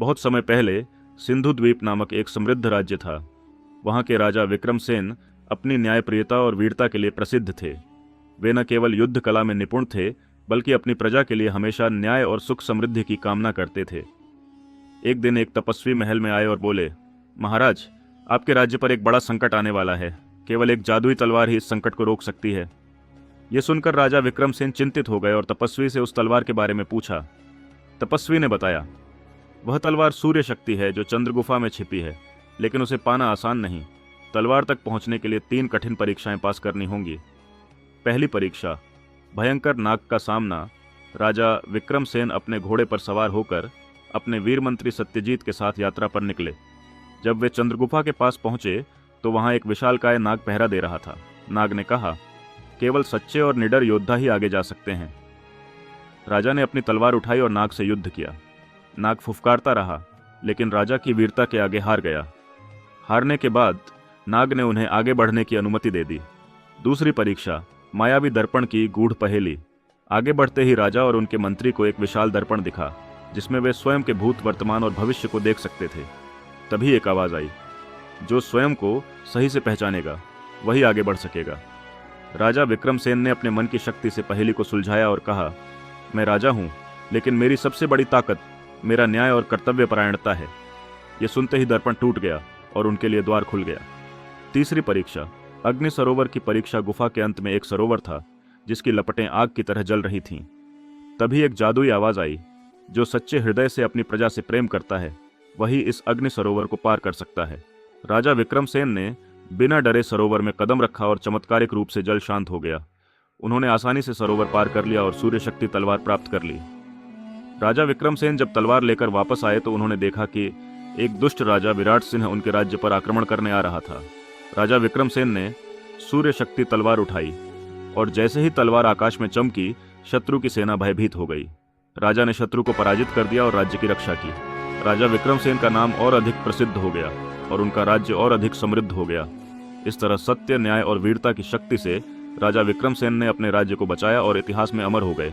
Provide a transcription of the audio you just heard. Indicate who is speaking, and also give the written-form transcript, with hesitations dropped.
Speaker 1: बहुत समय पहले सिंधु द्वीप नामक एक समृद्ध राज्य था। वहां के राजा विक्रमसेन अपनी न्यायप्रियता और वीरता के लिए प्रसिद्ध थे। वे न केवल युद्ध कला में निपुण थे, बल्कि अपनी प्रजा के लिए हमेशा न्याय और सुख समृद्धि की कामना करते थे। एक दिन एक तपस्वी महल में आए और बोले, महाराज, आपके राज्य पर एक बड़ा संकट आने वाला है। केवल एक जादुई तलवार ही इस संकट को रोक सकती है। यह सुनकर राजा विक्रमसेन चिंतित हो गए और तपस्वी से उस तलवार के बारे में पूछा। तपस्वी ने बताया, वह तलवार सूर्य शक्ति है जो चंद्रगुफा में छिपी है, लेकिन उसे पाना आसान नहीं। तलवार तक पहुंचने के लिए 3 कठिन परीक्षाएं पास करनी होंगी। पहली परीक्षा, भयंकर नाग का सामना। राजा विक्रमसेन अपने घोड़े पर सवार होकर अपने वीर मंत्री सत्यजीत के साथ यात्रा पर निकले। जब वे चंद्रगुफा के पास पहुंचे तो वहां एक विशालकाय नाग पहरा दे रहा था। नाग ने कहा, केवल सच्चे और निडर योद्धा ही आगे जा सकते हैं। राजा ने अपनी तलवार उठाई और नाग से युद्ध किया। नाग फुफकारता रहा, लेकिन राजा की वीरता के आगे हार गया। हारने के बाद नाग ने उन्हें आगे बढ़ने की अनुमति दे दी। दूसरी परीक्षा, मायावी दर्पण की गूढ़ पहेली। आगे बढ़ते ही राजा और उनके मंत्री को एक विशाल दर्पण दिखा, जिसमें वे स्वयं के भूत, वर्तमान और भविष्य को देख सकते थे। तभी एक आवाज आई, जो स्वयं को सही से पहचानेगा वही आगे बढ़ सकेगा। राजा विक्रमसेन ने अपने मन की शक्ति से पहेली को सुलझाया और कहा, मैं राजा हूं, लेकिन मेरी सबसे बड़ी ताकत मेरा न्याय और कर्तव्य परायणता है। यह सुनते ही दर्पण टूट गया और उनके लिए द्वार खुल गया। तीसरी परीक्षा, अग्नि सरोवर की परीक्षा। गुफा के अंत में एक सरोवर था, जिसकी लपटें आग की तरह जल रही थीं। तभी एक जादुई आवाज आई, जो सच्चे हृदय से अपनी प्रजा से प्रेम करता है वही इस अग्नि सरोवर को पार कर सकता है। राजा विक्रमसेन ने बिना डरे सरोवर में कदम रखा और चमत्कारिक रूप से जल शांत हो गया। उन्होंने आसानी से सरोवर पार कर लिया और सूर्य शक्ति तलवार प्राप्त कर ली। राजा विक्रमसेन जब तलवार लेकर वापस आए तो उन्होंने देखा कि एक दुष्ट राजा विराट सिंह उनके राज्य पर आक्रमण करने आ रहा था। राजा विक्रमसेन ने सूर्य शक्ति तलवार उठाई और जैसे ही तलवार आकाश में चमकी, शत्रु की सेना भयभीत हो गई। राजा ने शत्रु को पराजित कर दिया और राज्य की रक्षा की। राजा विक्रमसेन का नाम और अधिक प्रसिद्ध हो गया और उनका राज्य और अधिक समृद्ध हो गया। इस तरह सत्य, न्याय और वीरता की शक्ति से राजा विक्रमसेन ने अपने राज्य को बचाया और इतिहास में अमर हो गए।